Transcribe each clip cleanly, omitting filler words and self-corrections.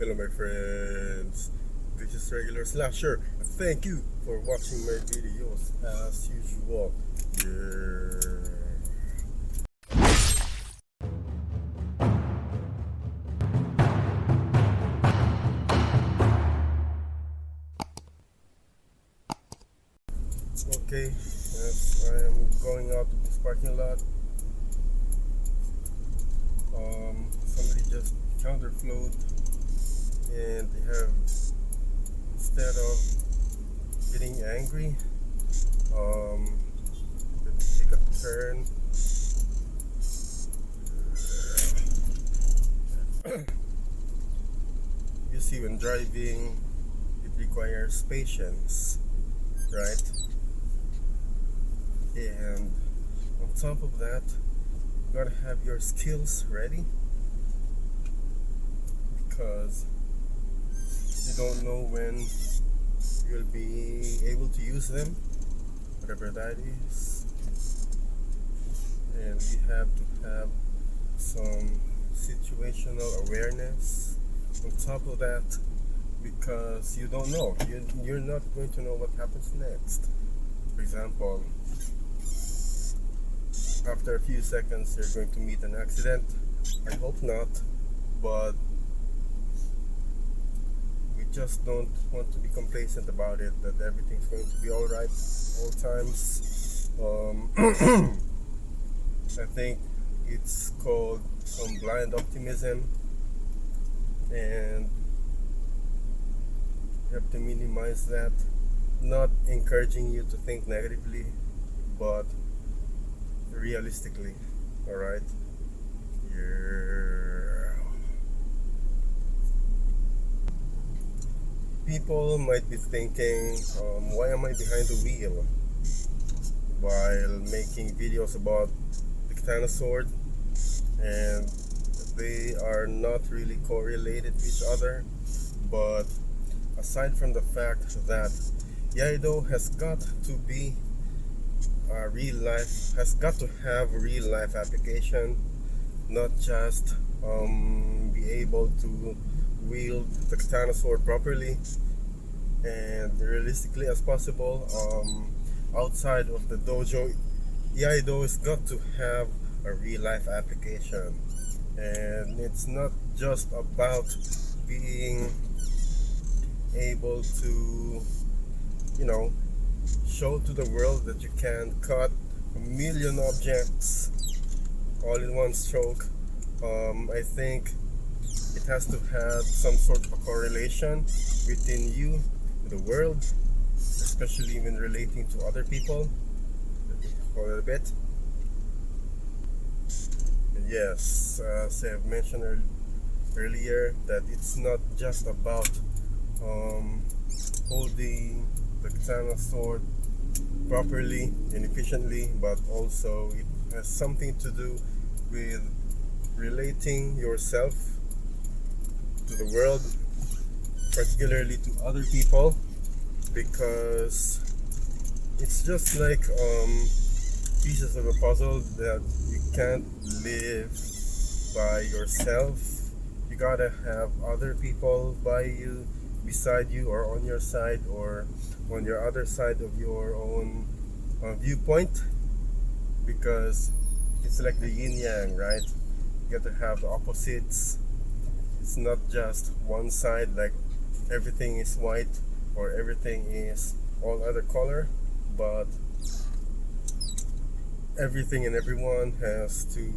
Hello my friends, this is Regular Slasher. Thank you for watching my videos as usual. Yeah. Okay, yes, I am going out to this parking lot. Somebody just counterflowed, and they have, instead of getting angry, they take a turn. You see, when driving, it requires patience, right? And on top of that, you gotta have your skills ready, because you don't know when you'll be able to use them, whatever that is. And you have to have some situational awareness on top of that, because you don't know. You're not going to know what happens next. For example, after a few seconds you're going to meet an accident. I hope not, but we just don't want to be complacent about it, that everything's going to be alright all times. I think it's called some blind optimism, and you have to minimize that. Not encouraging you to think negatively, but realistically. Alright? Yeah. People might be thinking, why am I behind the wheel while making videos about the katana sword? And they are not really correlated to each other. But aside from the fact that Iaido has got to be real life, has got to have real life application, not just be able to wield the katana sword properly and realistically as possible. Outside of the dojo, Iaido has got to have a real life application, and it's not just about being able to, show to the world that you can cut a million objects all in one stroke. I think it has to have some sort of a correlation within you and the world, especially when relating to other people. Let me hold it a bit. And yes, as I've mentioned earlier, that it's not just about holding the katana sword properly and efficiently, but also it has something to do with relating yourself to the world, particularly to other people, because it's just like pieces of a puzzle that you can't live by yourself. You gotta have other people by you, beside you, or on your side, or on your other side of your own viewpoint, because it's like the yin yang, right? You got to have the opposites. It's not just one side, like everything is white or everything is all other color, but everything and everyone has to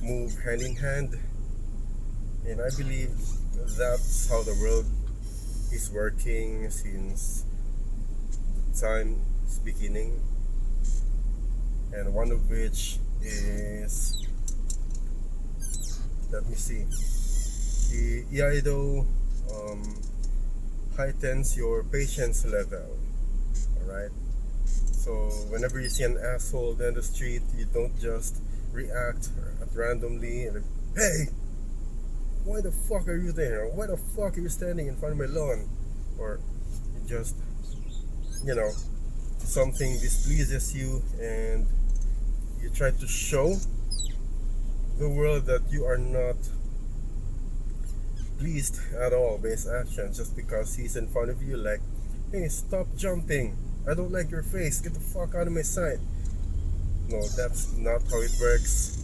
move hand in hand. And I believe that's how the world is working since the time's beginning, and one of which is, let me see, the Iaido heightens your patience level. Alright? So whenever you see an asshole down the street, you don't just react randomly like, hey, why the fuck are you there? Why the fuck are you standing in front of my lawn? Or you just, something displeases you, and you try to show the world that you are not pleased at all by his actions just because he's in front of you, like, hey, stop jumping, I don't like your face, get the fuck out of my sight. No, that's not how it works.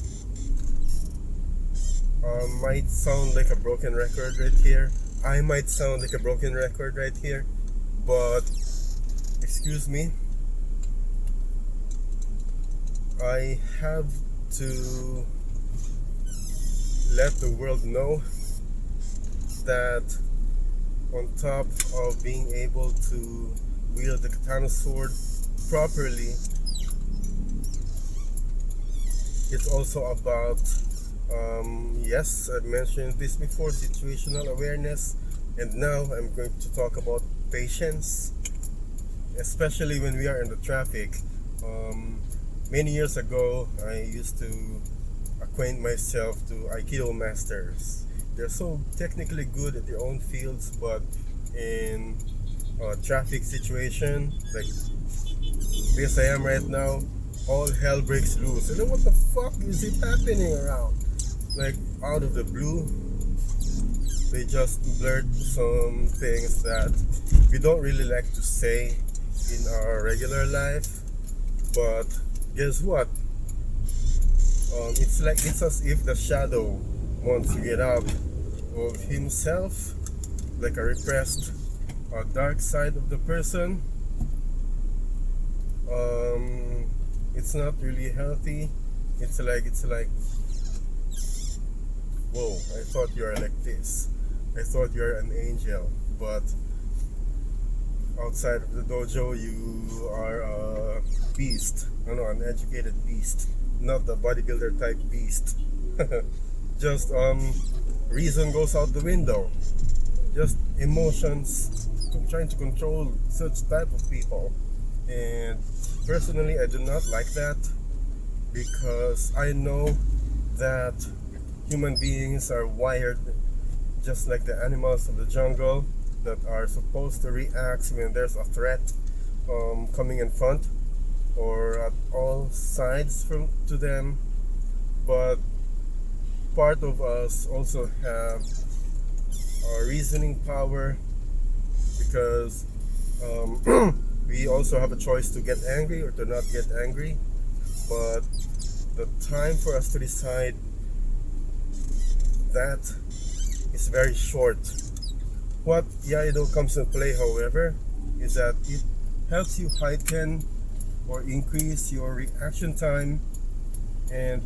Might sound like a broken record right here. I might sound like a broken record right here, but excuse me, I have to let the world know that on top of being able to wield the katana sword properly, it's also about yes, I've mentioned this before, situational awareness, and now I'm going to talk about patience, especially when we are in the traffic. Many years ago, I used to acquaint myself to Aikido masters. They're so technically good at their own fields, but in a traffic situation, like this I am right now, all hell breaks loose. And then what the fuck is it happening around? Like, out of the blue, they just blurt some things that we don't really like to say in our regular life. But guess what? It's as if the shadow wants to get out of himself, like a repressed dark side of the person. It's not really healthy. It's like, whoa, I thought you are like this. I thought you are an angel, but outside of the dojo, you are a beast. No, an educated beast, not the bodybuilder type beast. Just reason goes out the window. Just emotions, trying to control such type of people. And personally, I do not like that, because I know that human beings are wired just like the animals of the jungle that are supposed to react when there's a threat coming in front or at all sides to them. But part of us also have our reasoning power, because we also have a choice to get angry or to not get angry. But the time for us to decide that is very short. What Iaido comes into play, however, is that it helps you heighten or increase your reaction time, and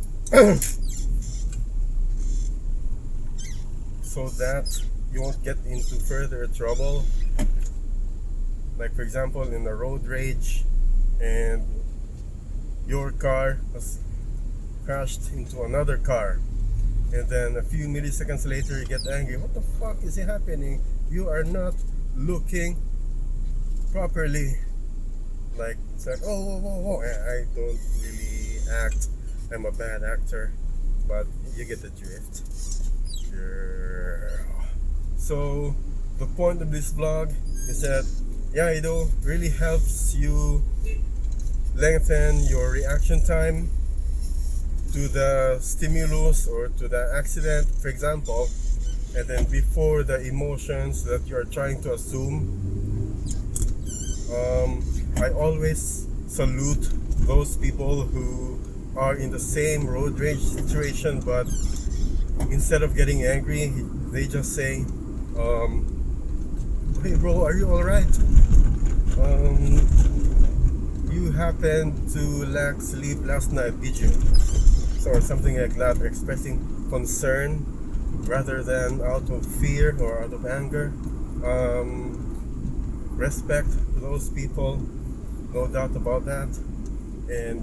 so that you won't get into further trouble. Like, for example, in a road rage and your car has crashed into another car, and then a few milliseconds later you get angry. What the fuck is happening? You are not looking properly. Like, it's like, oh, whoa, whoa, whoa. I don't really act. I'm a bad actor, but you get the drift. Yeah. So the point of this vlog is that Iaido really helps you lengthen your reaction time to the stimulus or to the accident, for example, and then before the emotions that you are trying to assume. I always salute those people who are in the same road rage situation, but instead of getting angry, they just say, hey bro, are you alright? You happened to lack sleep last night, did you? So, or something like that, expressing concern rather than out of fear or out of anger. Respect to those people, no doubt about that. And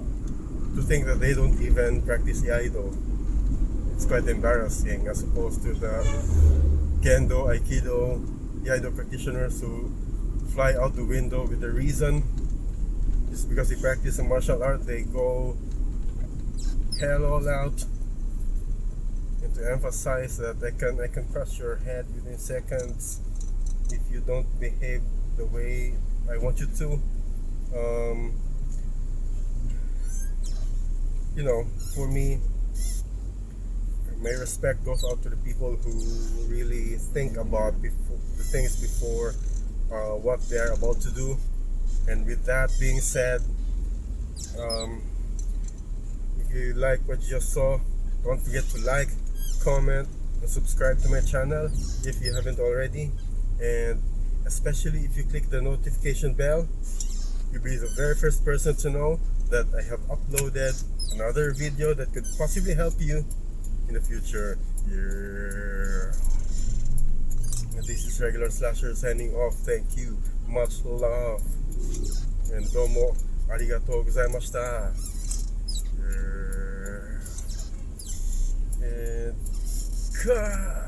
to think that they don't even practice Iaido, it's quite embarrassing, as opposed to the Kendo, Aikido, Iaido practitioners who fly out the window with a reason. Just because they practice a martial art, they go hell all out, and to emphasize that I can crush your head within seconds if you don't behave the way I want you to. For me, my respect goes out to the people who really think about the things before what they are about to do. And with that being said, if you like what you just saw, don't forget to like, comment, and subscribe to my channel if you haven't already. And especially if you click the notification bell, you'll be the very first person to know that I have uploaded another video that could possibly help you in the future. Yeah. And this is Regular Slasher signing off. Thank you. Much love. And どうもありがとうございました。And cut.